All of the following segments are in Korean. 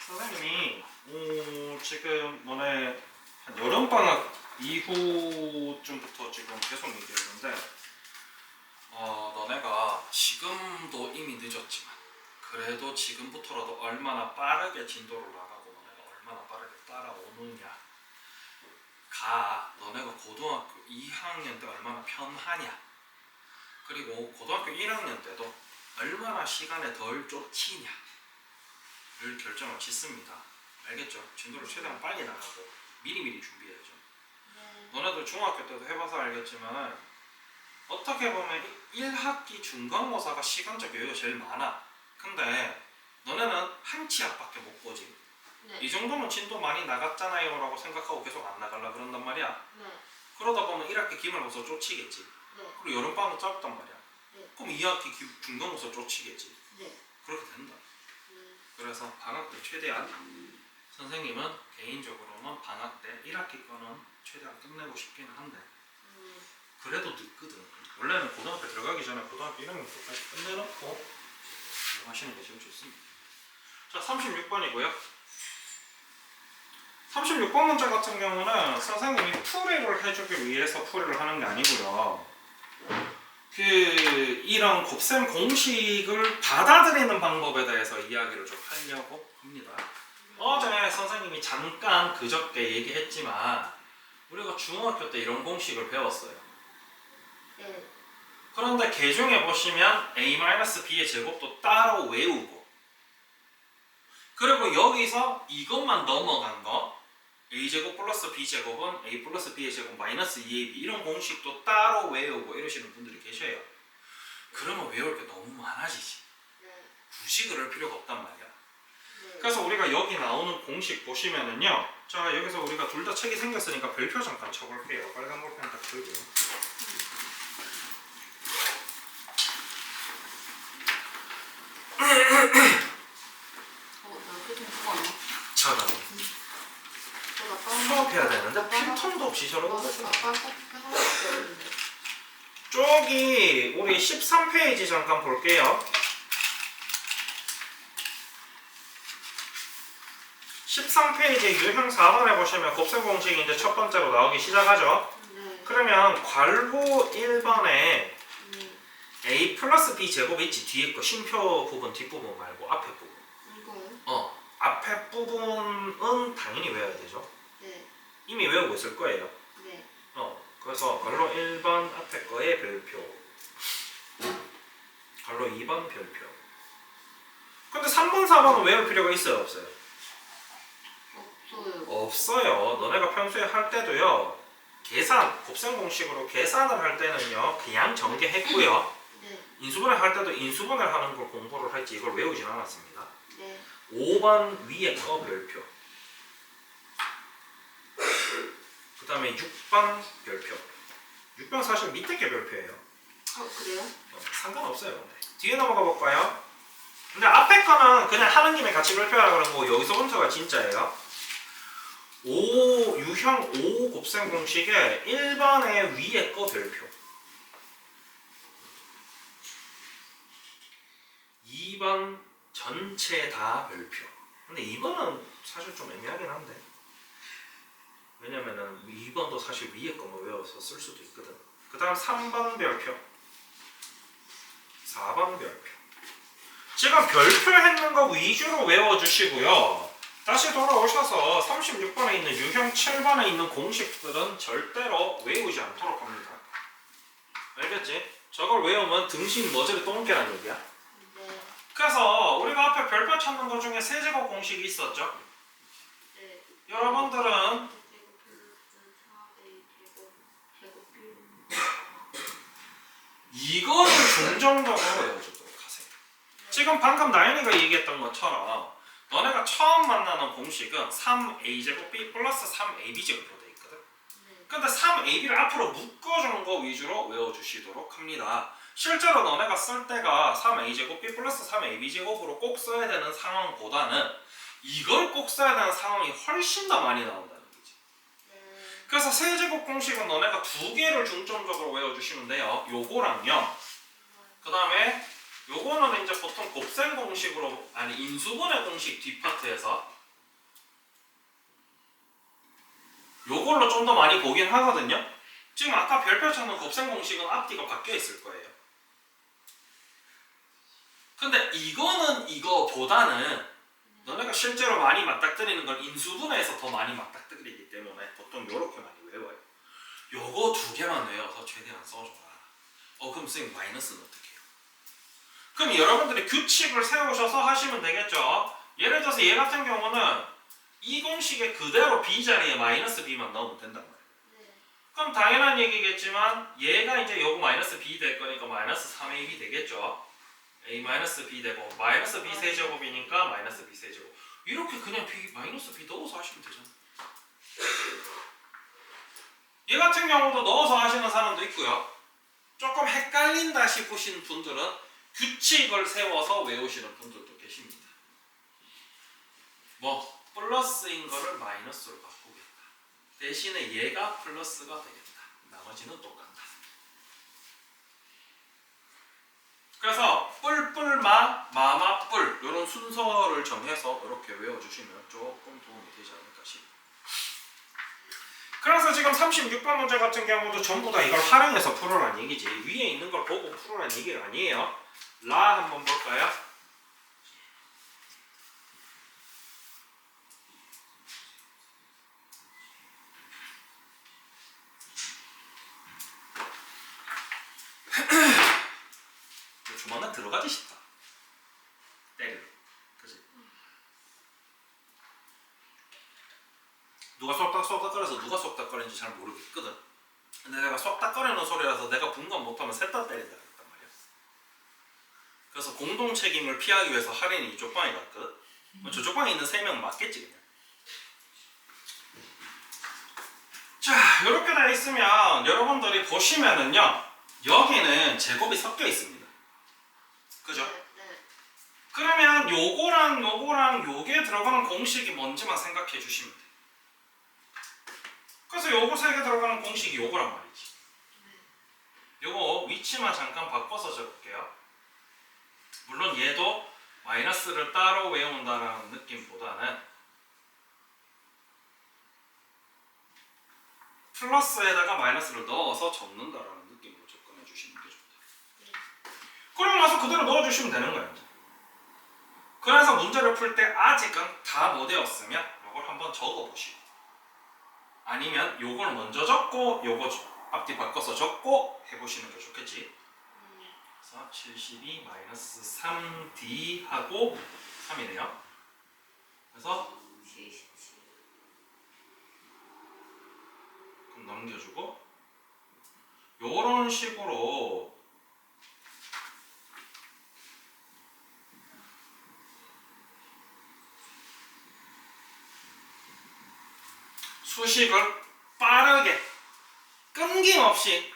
선생님이 지금 너네 한 여름방학 이후쯤부터 지금 계속 얘기했는데 너네가 지금도 이미 늦었지만 그래도 지금부터라도 얼마나 빠르게 진도를 나가고 너네가 얼마나 빠르게 따라오느냐가 너네가 고등학교 2학년 때 얼마나 편하냐, 그리고 고등학교 1학년 때도 얼마나 시간에 덜 쫓기냐를 결정을 짓습니다. 알겠죠? 진도를 최대한 빨리 나가고 미리미리 준비해야죠. 너네들 중학교 때도 해봐서 알겠지만 어떻게 보면 1학기 중간고사가 시간적 여유가 제일 많아. 근데 너네는 한 치 앞밖에 못 보지. 네. 이 정도면 진도 많이 나갔잖아요 라고 생각하고 계속 안 나가려 그런단 말이야. 네. 그러다 보면 1학기 기말고사 쫓이겠지. 네. 그리고 여름방학 짧단 말이야. 네. 그럼 2학기 중간고사 쫓이겠지. 네. 그렇게 된다. 그래서 방학 때 최대한 선생님은 개인적으로는 방학 때 1학기 거는 최대한 끝내고 싶기는 한데 그래도 늦거든. 원래는 고등학교 들어가기 전에 고등학교 1학년 때까지 끝내놓고 하시는 게 제일 좋습니다. 자, 36번이고요. 36번 문제 같은 경우는 선생님이 풀이를 해주기 위해서 풀이를 하는 게 아니고요. 이런 곱셈 공식을 받아들이는 방법에 대해서 이야기를 좀 하려고 합니다. 어제 선생님이 잠깐 그저께 얘기했지만 우리가 중학교 때 이런 공식을 배웠어요. 네. 그런데 개중에 보시면 a-b의 제곱도 따로 외우고, 그리고 여기서 이것만 넘어간 거 a제곱 플러스 b제곱은 a 플러스 b의 제곱 마이너스 2ab 이런 공식도 따로 외우고 이러시는 분들이 계셔요. 그러면 외울 게 너무 많아지지. 네. 굳이 그럴 필요가 없단 말이야. 네. 그래서 우리가 여기 나오는 공식 보시면은요, 자 여기서 우리가 둘 다 책이 생겼으니까 별표 잠깐 쳐볼게요. 빨간 볼펜 딱 들고요. 나 표정 그거 아니야? 저는 수업해야 되는데 필통도 없이 저러고 있어요. 쪽이 우리 13페이지 잠깐 볼게요. 13페이지 유형 4번에 보시면 곱셈 공식이 이제 첫 번째로 나오기 시작하죠. 네. 그러면 괄호 1번에 네. a 플러스 b 제곱 있지. 뒤에 거 쉼표 부분 뒷부분 말고 앞에 부분. 이거요? 앞에 부분은 당연히 외워야 되죠. 네. 이미 외우고 있을 거예요. 네. 그래서 괄호 1번 앞에 거에 별표, 괄호 2번 별표. 근데 3번, 4번은 외울 필요가 있어요, 없어요? 없어요. 없어요. 너네가 평소에 할 때도요, 계산, 곱셈 공식으로 계산을 할 때는요 그냥 전개했고요, 네. 인수분해 할 때도 인수분해 하는 걸 공부를 했지 이걸 외우진 않았습니다. 네. 5번 위에 거 별표, 그 다음에 6번 별표. 6번 사실 밑에 게 별표예요. 그래요? 상관없어요. 근데. 뒤에 넘어가 볼까요? 근데 앞에 거는 그냥 하는 김에 같이 별표하라 그런 거고 여기서부터가 진짜예요. 유형 5 곱셈 공식에 1번의 위에 거 별표, 2번 전체 다 별표. 근데 2번은 사실 좀 애매하긴 한데, 왜냐면은 2번도 사실 위에 거만 외워서 쓸 수도 있거든. 그 다음 3번 별표, 4번 별표. 지금 별표 했는 거 위주로 외워주시고요. 다시 돌아오셔서 36번에 있는 유형 7번에 있는 공식들은 절대로 외우지 않도록 합니다. 알겠지? 저걸 외우면 등신 머저리 똥개란 얘기야. 네. 그래서 우리가 앞에 별표 찾는 것 중에 세제곱 공식이 있었죠? 네. 여러분들은 이거를 중점적으로 외워주도록 하세요. 지금 방금 나연이가 얘기했던 것처럼 너네가 처음 만나는 공식은 3a제곱 b 플러스 3ab제곱으로 되어 있거든. 근데 3ab를 앞으로 묶어주는 거 위주로 외워주시도록 합니다. 실제로 너네가 쓸 때가 3a제곱 b 플러스 3ab제곱으로 꼭 써야 되는 상황보다는 이걸 꼭 써야 되는 상황이 훨씬 더 많이 나온다는 거지. 그래서 세제곱 공식은 너네가 두 개를 중점적으로 외워주시면 돼요. 요거랑요. 그 다음에 요거는 이제 보통 곱셈 공식으로, 아니 인수분해 공식 뒷파트에서 요걸로 좀 더 많이 보긴 하거든요. 지금 아까 별표 찾는 곱셈 공식은 앞뒤가 바뀌어 있을 거예요. 근데 이거는 이거보다는 너네가 실제로 많이 맞닥뜨리는 건 인수분해에서 더 많이 맞닥뜨리기 때문에 보통 요렇게 많이 외워요. 요거 두 개만 외워서 최대한 써줘라. 그럼 선생님 마이너스는 어떻게 해요? 그럼 여러분들이 규칙을 세우셔서 하시면 되겠죠. 예를 들어서 얘 같은 경우는 이 공식에 그대로 b 자리에 마이너스 b만 넣으면 된단 말이에요. 그럼 당연한 얘기겠지만 얘가 이제 요거 마이너스 b 될 거니까 마이너스 3ab 되겠죠. a 마이너스 b 되고 마이너스 b 세제곱이니까 마이너스 b 세제곱. 이렇게 그냥 b 마이너스 b 넣어서 하시면 되잖아. 얘 같은 경우도 넣어서 하시는 사람도 있고요. 조금 헷갈린다 싶으신 분들은 규칙을 세워서 외우시는 분들도 계십니다. 뭐 플러스인 거를 마이너스로 바꾸겠다. 대신에 얘가 플러스가 되겠다. 나머지는 똑같다. 그래서 뿔뿔마 마마뿔 이런 순서를 정해서 이렇게 외워주시면 조금 도움이 되지 않을까 싶어요. 그래서 지금 36번 문제 같은 경우도 전부 다 이걸 활용해서 풀어란 얘기지 위에 있는 걸 보고 풀어란 얘기가 아니에요. 라 한번 볼까요? 조만간 들어가기 쉽다. 때리러. 그치? 누가 쏙닥쏙닥거려서 누가 쏙닥거리는지 잘 모르겠거든. 근데 내가 쏙닥거리는 소리라서 내가 분간 못하면 셋 다 때린다 그랬단 말이야. 그래서 공동 책임을 피하기 위해서 할인이 이쪽 방에 갔거든. 저쪽 방에 있는 3명 맞겠지 그냥. 자, 이렇게 돼 있으면 여러분들이 보시면은요, 여기는 제곱이 섞여 있습니다. 그죠? 네. 그러면 요거랑 요게 들어가는 공식이 뭔지만 생각해 주시면 돼요. 그래서 요거 3개 들어가는 공식이 요거란 말이지. 요거 위치만 잠깐 바꿔서 적을게요. 물론 얘도 마이너스를 따로 외운다라는 느낌보다는 플러스에다가 마이너스를 넣어서 적는다라는 느낌으로 접근해 주시는 게 좋다. 그러고 나서 그대로 넣어주시면 되는 거예요. 그래서 문제를 풀 때 아직은 다 못 외웠으면 이걸 한번 적어보시고 아니면 요걸 먼저 적고 요거 앞뒤 바꿔서 적고 해보시는 게 좋겠지. 그래서 72 마이너스 3d 하고 3이네요. 그래서 그럼 넘겨주고 요런 식으로 수식을 빠르게 끊김없이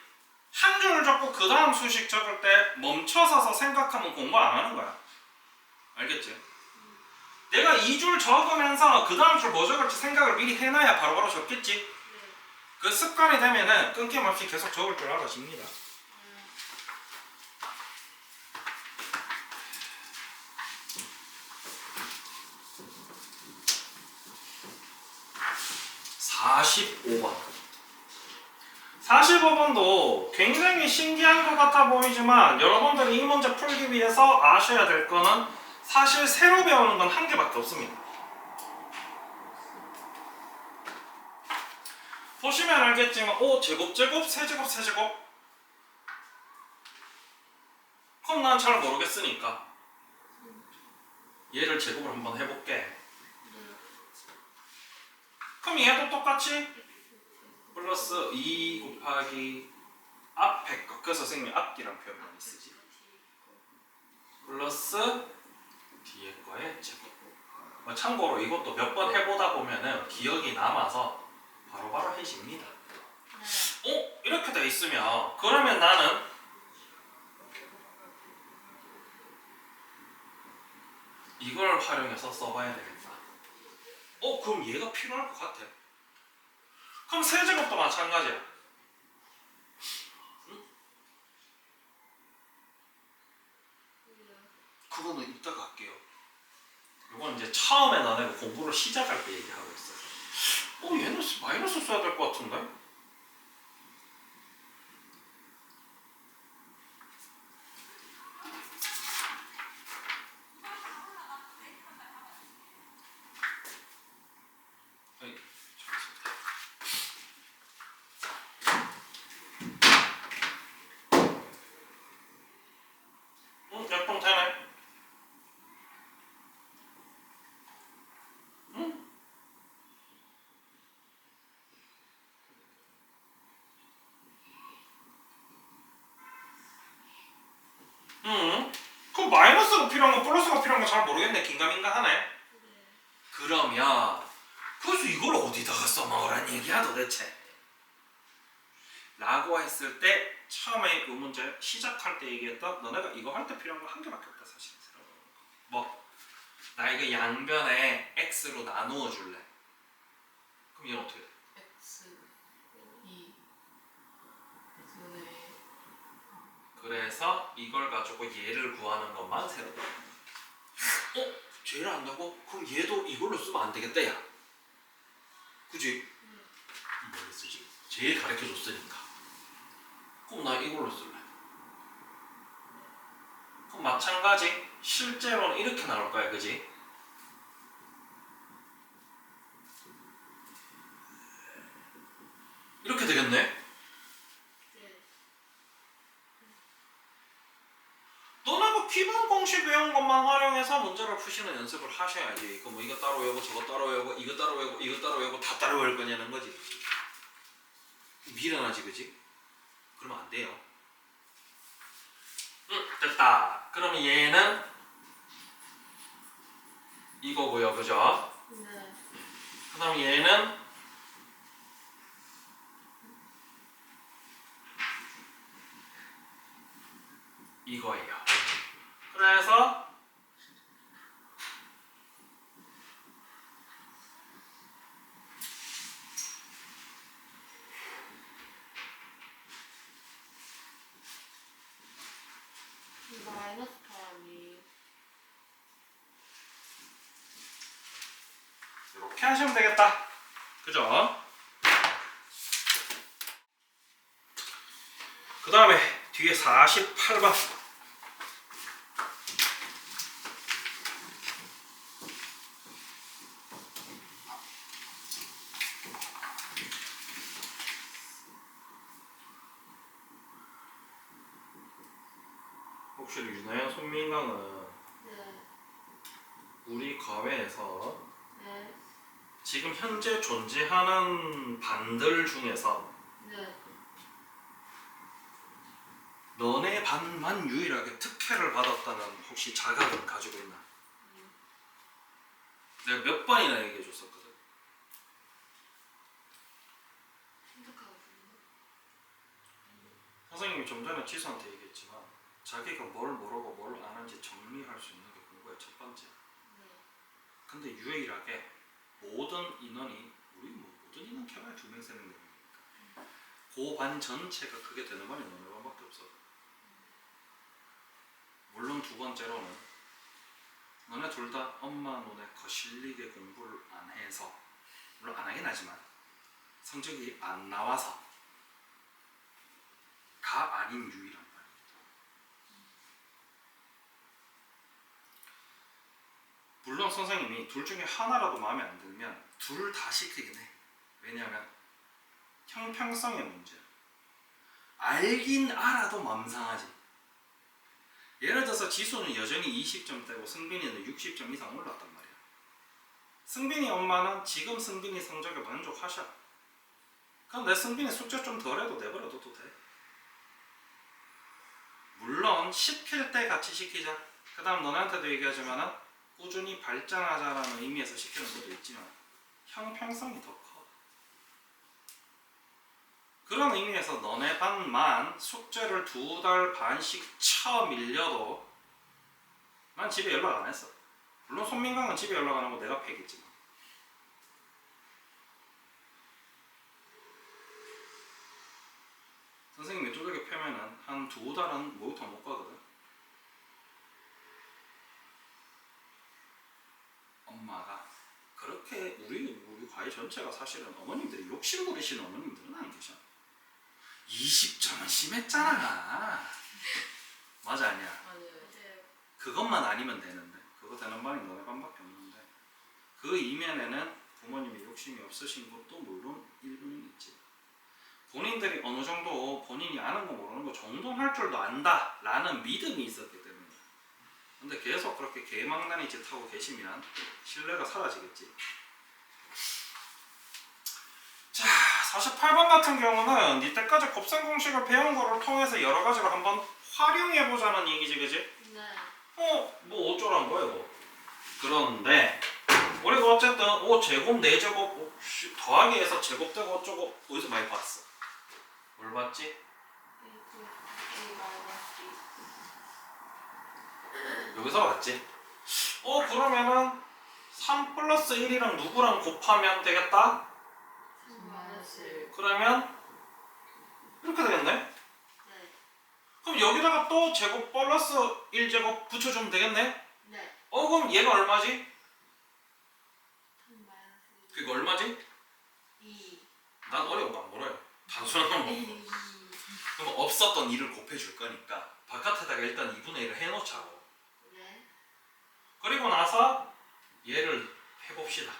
한 줄 적고 그 다음 수식 적을 때 멈춰서서 생각하면 공부 안 하는 거야. 알겠지? 내가 2줄 적으면서 그 다음 줄 뭐 적을지 생각을 미리 해놔야 바로바로 적겠지? 그 습관이 되면은 끊김없이 계속 적을 줄 알아집니다. (45번) 45번도 굉장히 신기한 것 같아 보이지만 여러분들이 이 문제 풀기 위해서 아셔야 될 거는 사실 새로 배우는 건 한 개밖에 없습니다. 보시면 알겠지만 제곱 세제곱 그럼 난 잘 모르겠으니까 얘를 제곱을 한번 해볼게. 그럼 얘도 똑같이 플러스 2 곱하기 앞에 거. 그래서 선생님이 앞뒤란 표현 많이 쓰지. 플러스 뒤에 거에 제곱. 참고로 이것도 몇 번 해보다 보면은 기억이 남아서 바로바로 해집니다. 이렇게 돼 있으면 그러면 나는 이걸 활용해서 써봐야 되겠다. 그럼 얘가 필요할 것 같아. 그럼 세제곱도 마찬가지야. 응? 그거는 이따가 할게요. 이건 이제 처음에 너네가 공부를 시작할 때 얘기하고 있어요. 얘는 마이너스 써야 될 것 같은데? 아니, 약동태네. 응? 응? 그럼 마이너스가 필요한 거 플러스가 필요한 거 잘 모르겠네. 긴가민가하네. 그러면 그래서 이걸 어디다가 써먹으란 얘기야 도대체? 라고 했을 때 처음에 이 문제 시작할 때 얘기했던 너네가 이거 할 때 필요한 거 한 개밖에 없다 사실. 뭐? 나 이거 양변에 x로 나누어 줄래? 그럼 얘는 어떻게 돼? X 2 X분의 그래서 이걸 가지고 얘를 구하는 것만 새로 넣어. 쟤를 안다고? 그럼 얘도 이걸로 쓰면 안 되겠다 야. 그지? 뭘 쓰지? 쟤 가르쳐줬으니까. 그럼 나 이걸로 쓸래. 그럼 마찬가지 실제로는 이렇게 나올 거야 그지? 이렇게 되겠네? 너네가 기본 공식 외운 것만 활용해서 문제를 푸시는 연습을 하셔야지. 그 뭐 이거 따로 외우고 저거 따로 외우고 이거 따로 외우고 이거 따로 외우고 다 따로 외울 거냐는 거지. 미련하지 그지? 그러면 안 돼요. 됐다. 그러면 얘는 이거고요 그죠? 네. 그 다음 얘는 이거예요. 그래서 마이너스 파람이 이렇게 하시면 되겠다. 그죠? 그 다음에 뒤에 48번 혹시 유나야 손민강은 네. 우리 과외에서 네. 지금 현재 존재하는 반들 중에서 네. 너네 반만 유일하게 특혜를 받았다는 혹시 자각을 가지고 있나? 내가 몇 번이나 얘기해 줬었거든. 생각하고 있는데. 선생님이 좀 전에 지수한테 얘기했지만 자기가 뭘 모르고 뭘 아는지 정리할 수 있는 게 공부의 첫 번째. 네. 근데 유일하게 모든 인원이 우리 뭐 모든 인원 개발 2명 3명 되니까 그 반 전체가 크게 되는 반이 너네 반밖에 없어. 물론 두 번째로는 너네 둘 다 엄마 눈에 거실리게 공부를 안 해서 물론 안 하긴 하지만 성적이 안 나와서 가 아닌 유일한 반입니다. 물론 선생님이 둘 중에 하나라도 마음에 안 들면 둘 다 시키긴 해. 왜냐하면 형평성의 문제. 알긴 알아도 맘 상하지. 예를 들어서 지수는 여전히 20점대고 승빈이는 60점 이상 올랐단 말이야. 승빈이 엄마는 지금 승빈이 성적에 만족하셔. 그럼 내 승빈이 숙제 좀 덜해도 내버려둬도 돼. 물론 시킬 때 같이 시키자. 그 다음 너네한테도 얘기하지만은 꾸준히 발전하자라는 의미에서 시키는 것도 있지만 형평성이 더 커. 그런 의미에서 너네 반만 숙제를 2달 반씩 쳐 밀려도 난 집에 연락 안 했어. 물론 손민강은 집에 연락 안 하고 내가 패겠지만. 선생님이 두들겨 패면은 한 2달은 목욕탕 못 가거든. 엄마가 그렇게 우리 과외 전체가 사실은 어머님들이 욕심 부리시는 어머님들은 안 계셔. 20점은 심했잖아. 맞아 아니야? 맞아요. 그것만 아니면 되는데 그거 되는 반이 너네 반밖에 없는데 그 이면에는 부모님이 욕심이 없으신 것도 물론 일부는 있지. 본인들이 어느 정도 본인이 아는 거 모르는 거 정도는 할 줄도 안다 라는 믿음이 있었기 때문에. 근데 계속 그렇게 개망나니 짓 하고 계시면 신뢰가 사라지겠지. 자, 48번 같은 경우는 니 때까지 곱셈 공식을 배운 거를 통해서 여러 가지로 한번 활용해 보자는 얘기지, 그지? 네. 뭐 어쩌란 거야 이거. 그런데 우리가 어쨌든 5제곱 4제곱 더하기 해서 제곱되고 어쩌고 어디서 많이 봤어? 뭘 봤지? A 마이너스 여기서 봤지? 그러면은 3 플러스 1이랑 누구랑 곱하면 되겠다? 3 마이너스 1. 그러면 이렇게 되겠네? 네. 그럼 여기다가 또 제곱 플러스 1제곱 붙여주면 되겠네? 네. 그럼 얘가 얼마지? 3 마이너스 그게 얼마지? 2. 난 어려운 거 안 몰라요. 단순한 건 뭐. 2. 그럼 없었던 2를 곱해줄 거니까 바깥에다가 일단 2분의 1을 해놓자고. 네. 그리고 나서 얘를 해봅시다.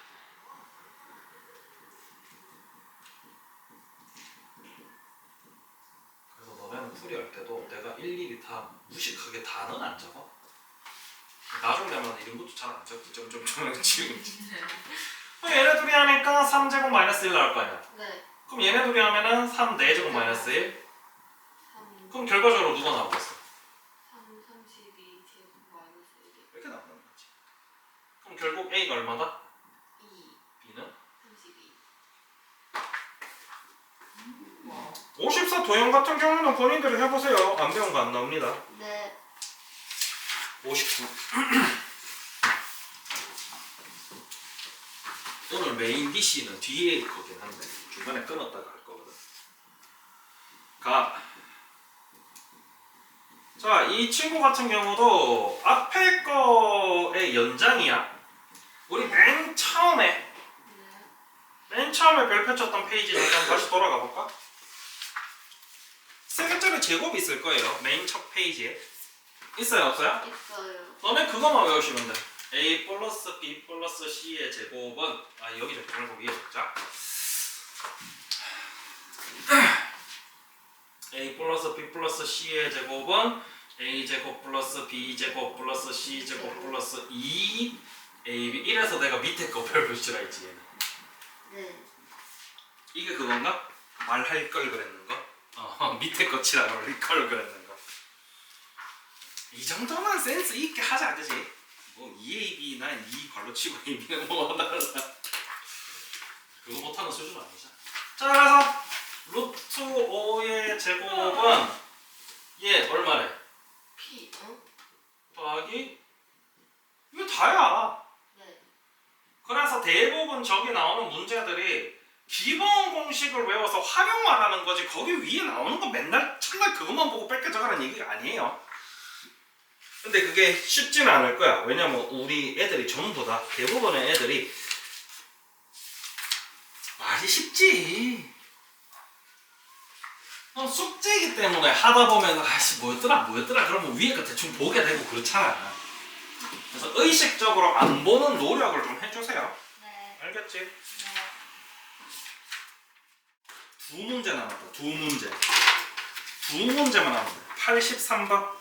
그래서 너네는 풀이할 때도 내가 일일이 다 무식하게 다는 안 적어. 나중 되면 이런 것도 잘 안 적지. 점점점 지우지. 그럼 얘네 둘이 하니까 3제곱 마이너스 1 나올 거 아니야. 네. 그럼 얘네 둘이 하면은 3 4제곱 마이너스 1. 3. 그럼 결과적으로 누가 나오겠어? 3 32 제곱 마이너스 1. 이렇게 나오는 거지. 그럼 결국 A가 얼마다? 2. B는? 32. 54 도형 같은 경우는 본인들이 해보세요. 안 배운 거 안 나옵니다. 네. 59. 오늘 메인 DC는 뒤에 거긴 한데 중간에 끊었다가 할 거거든. 자, 이 친구 같은 경우도 앞에 거의 연장이야. 우리 맨 처음에 별표 쳤던 페이지 잠깐 다시 돌아가 볼까? 세 개짜리 제곱이 있을 거예요. 메인 첫 페이지에. 있어요, 없어요? 있어요. 너네 그것만 외우시면 돼. A 플러스 B 플러스 C의 제곱은 여기 적지 말고 위에 적자. A 플러스 B 플러스 C의 제곱은 A 제곱 플러스 B 제곱 플러스 C 제곱 플러스 2 AB. 이래서 내가 밑에 거 별표 치라 했지 얘는. 네. 이게 그건가? 말할 걸 그랬는 거? 밑에 거 치라 할 걸 그랬는 거. 이 정도만 센스 있게 하자, 그지? 뭐 2AB 난 2 괄호 치고 AB는 뭐가 달라. 그거 못하는 수준 아니죠? 자, 그래서 루트 5의 제곱은 얘 얼마래? P. 더하기 이거 다야. 네. 그래서 대부분 저기 나오는 문제들이 기본 공식을 외워서 활용을 하는 거지 거기 위에 나오는 거 맨날 첫날 그것만 보고 뺏겨 적으라는 얘기가 아니에요. 근데 그게 쉽지는 않을 거야. 왜냐면 우리 애들이 전부 다 대부분의 애들이 말이 쉽지. 숙제이기 때문에 하다 보면 아씨 뭐였더라 그러면 위에 거 대충 보게 되고 그렇잖아. 그래서 의식적으로 안 보는 노력을 좀 해주세요. 네. 알겠지? 네. 두 문제 남았다. 두 문제만 하면 돼. 83번.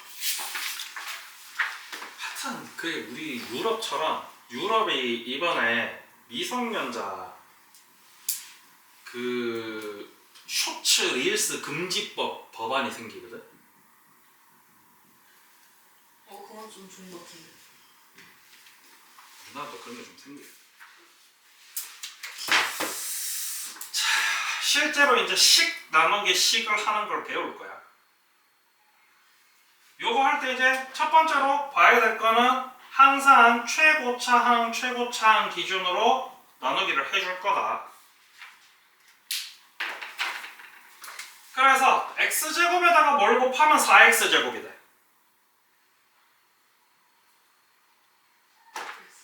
하여튼 그게 우리 유럽처럼 유럽이 이번에 미성년자 그 쇼츠 릴스 금지법 법안이 생기거든. 그건 좀 좋은 것 같은데. 우리나라도 그런 게 좀 생겨. 자, 실제로 이제 식 나누기 식을 하는 걸 배울 거야. 요거 할 때 이제 첫 번째로 봐야 될 거는 항상 최고차항 기준으로 나누기를 해줄 거다. 그래서 x제곱에다가 뭘 곱하면 4x제곱이 돼.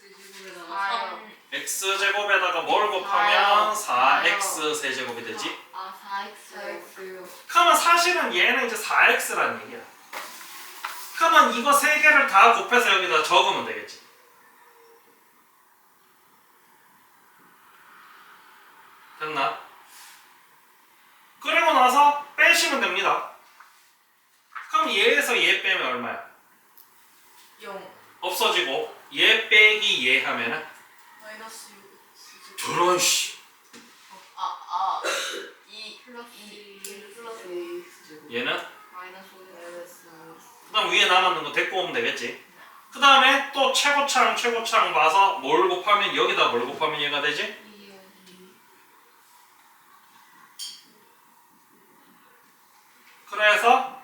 X제곱에다가 x제곱에다가 뭘 곱하면 4x 세제곱이 되지? 아 4x. 그러면 사실은 얘는 이제 4x라는 얘기야. 그러면 이거 세 개를 다 곱해서 여기다 적으면 되겠지. 됐나? 그리고 나서 빼시면 됩니다. 그럼 얘에서 얘 빼면 얼마야? 0 없어지고 얘 빼기 얘 하면은 마이너스 6 저런 씨. 2 플러스 1 플러스 ax 제곱 얘는 마이너스 5. 마이너스 그 다음 위에 남았는 거 데리고 오면 되겠지. 그 다음에 또 최고차랑 봐서 뭘 곱하면 여기다 뭘 곱하면 얘가 되지? 2요. 그래서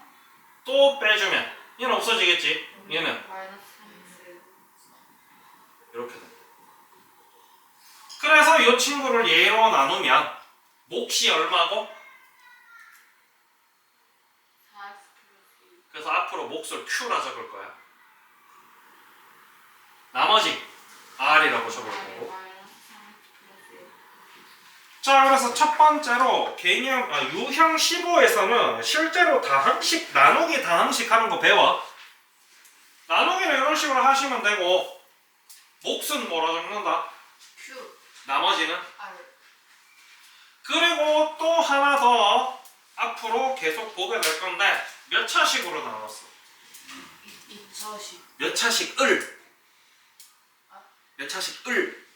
또 빼주면 얘는 없어지겠지. 얘는 마이너스 3x. 이렇게 된다. 그래서 이 친구를 얘로 나누면 몫이 얼마고? 4x 플러스 2. 그래서 앞으로 몫을 Q라 적을 거야. 나머지 R이라고 적을 거고. 마이너스 3x 플러스 1. 자, 그래서 첫 번째로 유형 15에서는 실제로 다항식, 나누기 다항식 하는 거 배워. 나누기는 이런 식으로 하시면 되고, 몫은 뭐라 적는다? q 나머지는? r 그리고 또 하나 더 앞으로 계속 보게 될 건데, 몇 차식으로 나눴어? 2차식 몇 차식을? 몇 차식을?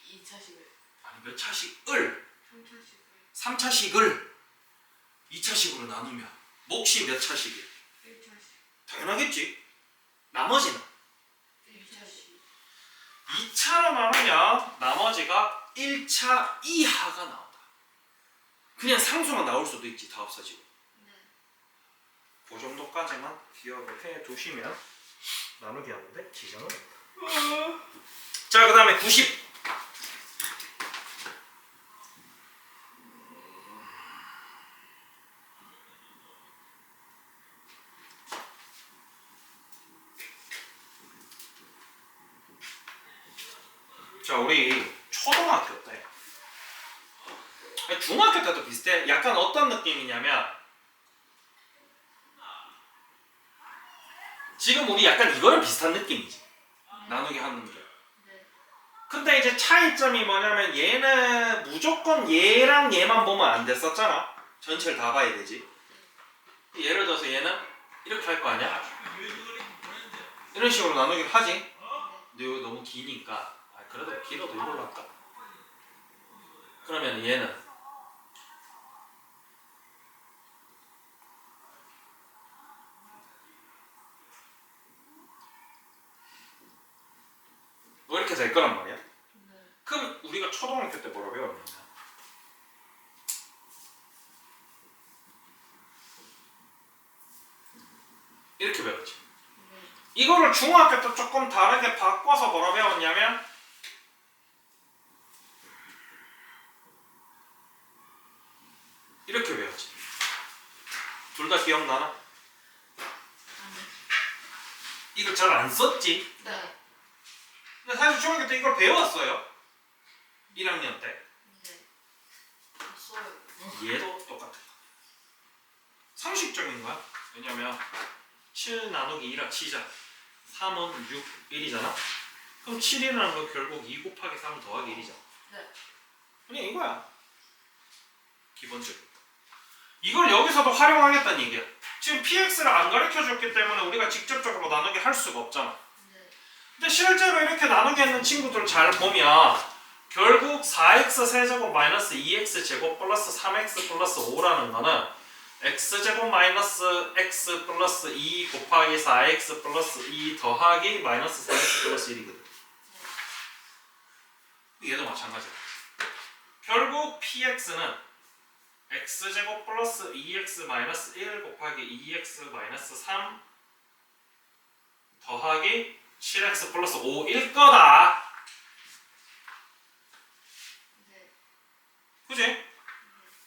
2차식을 아니, 몇 차식을? 3차식을. 3차식을 2차식으로 나누면 몫이 몇 차식이야? 1차식. 당연하겠지. 나머지는 1차식. 2차로 나누면 나머지가 1차 이하가 나온다. 그냥 상수만 나올 수도 있지. 다 없어지고. 네. 그 정도까지만 기억을 해 두시면 나누기 하는데 지장은 없다. 자, 그 다음에 90. 자, 우리 초등학교 때, 중학교 때도 비슷해. 약간 어떤 느낌이냐면, 지금 우리 약간 이거랑 비슷한 느낌이지. 나누기 하는 게. 네. 근데 이제 차이점이 뭐냐면 얘는 무조건 얘랑 얘만 보면 안 됐었잖아. 전체를 다 봐야 되지. 예를 들어서 얘는 이렇게 할 거 아니야? 이런 식으로 나누기를 하지. 근데 이거 너무 기니까 그래도 길어도 이걸로 할까? 그러면 얘는 이렇게 될 거란 말이야. 네. 그럼 우리가 초등학교 때 뭐라고 배웠냐면 이렇게 배웠지. 네. 이거를 중학교 때 조금 다르게 바꿔서 뭐라 배웠냐면 이렇게 배웠지. 둘 다 기억나나? 이거 잘 안 썼지? 네. 근데 사실 중학교 때 이걸 배웠어요. 1학년 때. 네 없어요 얘도 똑같아. 상식적인 거야. 왜냐면 7 나누기 2라 치자. 3은 6, 1이잖아. 그럼 7이라는 건 결국 2 곱하기 3 더하기 1이잖아. 네. 그냥 이거야. 기본적으로. 이걸 여기서도 활용하겠다는 얘기야. 지금 px를 안 가르쳐줬기 때문에 우리가 직접적으로 나누기 할 수가 없잖아. 네. 근데 실제로 이렇게 나누기 했는 친구들 잘 보면 결국 4x 세제곱 마이너스 2x 제곱 플러스 3x 플러스 5라는 거는 x제곱 마이너스 x 플러스 2 곱하기 4x 플러스 2 더하기 마이너스 4x 플러스 1이거든. 얘도 마찬가지야. 결국 px는 x제곱 플러스 2x 마이너스 1 곱하기 2x 마이너스 3 더하기 7x 플러스 5일 거다. 네. 그지?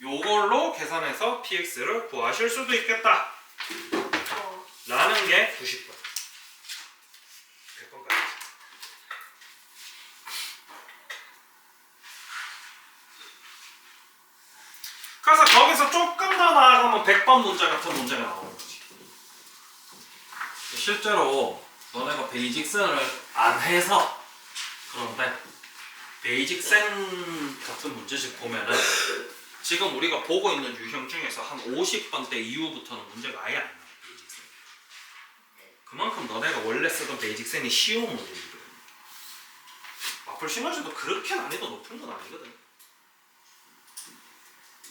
요걸로 계산해서 px를 구하실 수도 있겠다. 라는 게 90번. 100번까지. 그래서 거기서 조금 더 나아가면 100번 문제 같은 문제가 나오는 거지. 실제로 너네가 베이직센을 안 해서 그런데 베이직센 같은 문제집 보면은 지금 우리가 보고 있는 유형 중에서 한 50번대 이후부터는 문제가 아예 안 나와. 베이직센. 그만큼 너네가 원래 쓰던 베이직센이 쉬운 문제들이거든. 마플 시너지도 그렇게 난이도 높은 건 아니거든.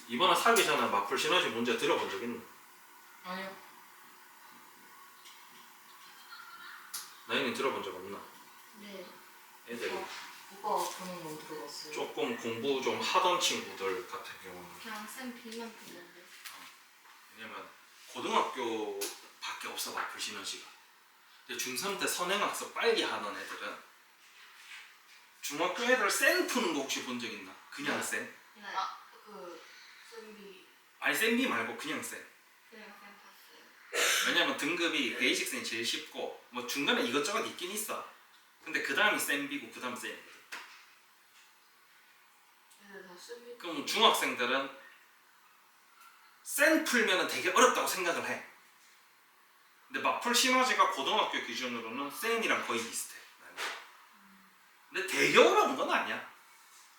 이번에 사기 전에 마플 시너지 문제 들어본 적 있나? 아니요. 나이는 들어본 적 없나? 네. 애들이 오빠가 보는 건 들어봤어요. 조금 공부 좀 하던 친구들 같은 경우는 그냥 쌤 비만 보는데. 왜냐면 고등학교 밖에 없어 마플 시너지가. 근데 중3 때 선행학습 빨리 하는 애들은 중학교 애들 센 푸는 거 혹시 본 적 있나? 그냥 센? 네. 쌤비. 아니 센 B 말고 그냥 센. 그냥 쌤 봤어요. 왜냐면 등급이 베이직 센이 제일 쉽고 뭐 중간에 이것저것 있긴 있어. 근데 그 다음이 센 B고 그 다음 센이거든. 애들 다 쌤비. 그럼 중학생들은 센 풀면은 되게 어렵다고 생각을 해. 근데 마플 시너지가 고등학교 기준으로는 센이랑 거의 비슷해. 근데 되게 어려운 건 아니야.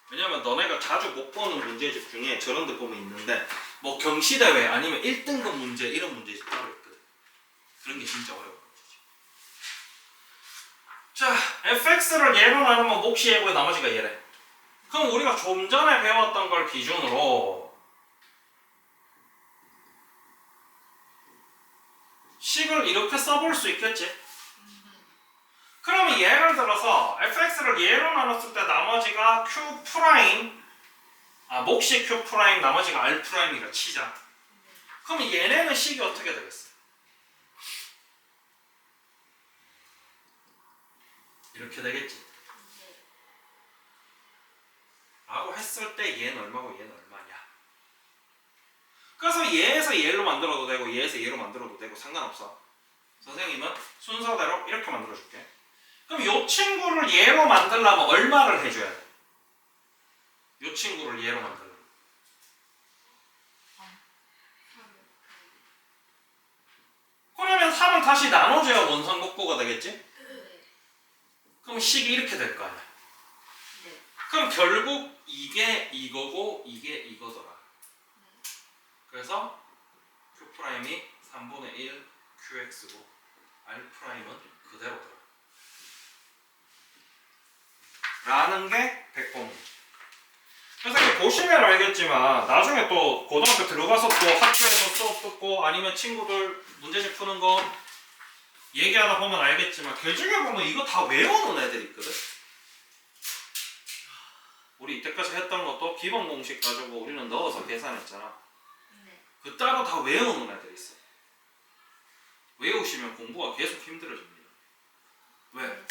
왜냐면 너네가 자주 못 보는 문제집 중에 저런 데 보면 있는데 뭐 경시대회 아니면 1등급 문제 이런 문제집 따로 있거든. 그런 게 진짜 어려운 문제지. 자, fx를 예로 나누면 몫이 예고에 나머지가 얘래. 그럼 우리가 좀 전에 배웠던 걸 기준으로 식을 이렇게 써볼 수 있겠지? 그러면 예를 들어서 fx를 예로 나눴을 때 나머지가 q 프라임 몫이 q 프라임 나머지가 r 프라임이라 치자. 그럼 얘네는 식이 어떻게 되겠어? 이렇게 되겠지. 라고 했을 때 얘는 얼마고 얘는 얼마냐. 그래서 얘에서 얘로 만들어도 되고 얘에서 얘로 만들어도 되고 상관없어. 선생님은 순서대로 이렇게 만들어줄게. 그럼 이 친구를 얘로 만들려면 얼마를 해줘야 돼? 이 친구를 얘로 만들려면 그러면 3을 다시 나눠줘야 원상복구가 되겠지? 그럼 식이 이렇게 될 거 아니야. 네. 그럼 결국 이게 이거고 이게 이거더라. 그래서 Q'이 3분의 1 QX고 R'은 그대로더라. 라는 게 100번. 그래서 이렇게 보시면 알겠지만 나중에 또 고등학교 들어가서 또 학교에서 수업 듣고 아니면 친구들 문제집 푸는 거 얘기하다 보면 알겠지만 그 중에 보면 이거 다 외워놓은 애들 있거든. 우리 이때까지 했던 것도 기본 공식 가지고 우리는 넣어서 계산했잖아. 네. 그 따로 다 외워놓은 애들 있어. 외우시면 공부가 계속 힘들어집니다. 왜?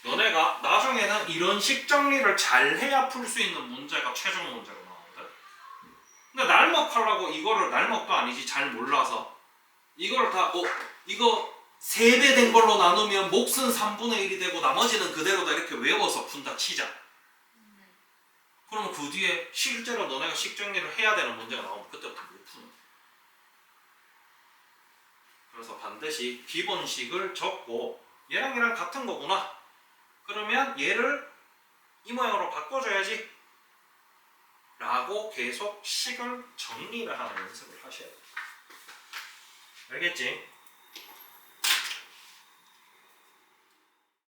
너네가 나중에는 이런 식 정리를 잘 해야 풀 수 있는 문제가 최종 문제로 나오거든. 근데 날먹하려고 이거를 날먹도 아니지 잘 몰라서 이거를 다 이거 3배 된 걸로 나누면 몫은 3분의 1이 되고 나머지는 그대로다 이렇게 외워서 푼다 치자. 그러면 그 뒤에 실제로 너네가 식 정리를 해야 되는 문제가 나오면 그때부터 못 푸는 거야. 그래서 반드시 기본식을 적고 얘랑 얘랑 같은 거구나. 그러면 얘를 이 모양으로 바꿔줘야지 라고 계속 식을 정리를 하는 연습을 하셔야 돼요. 알겠지?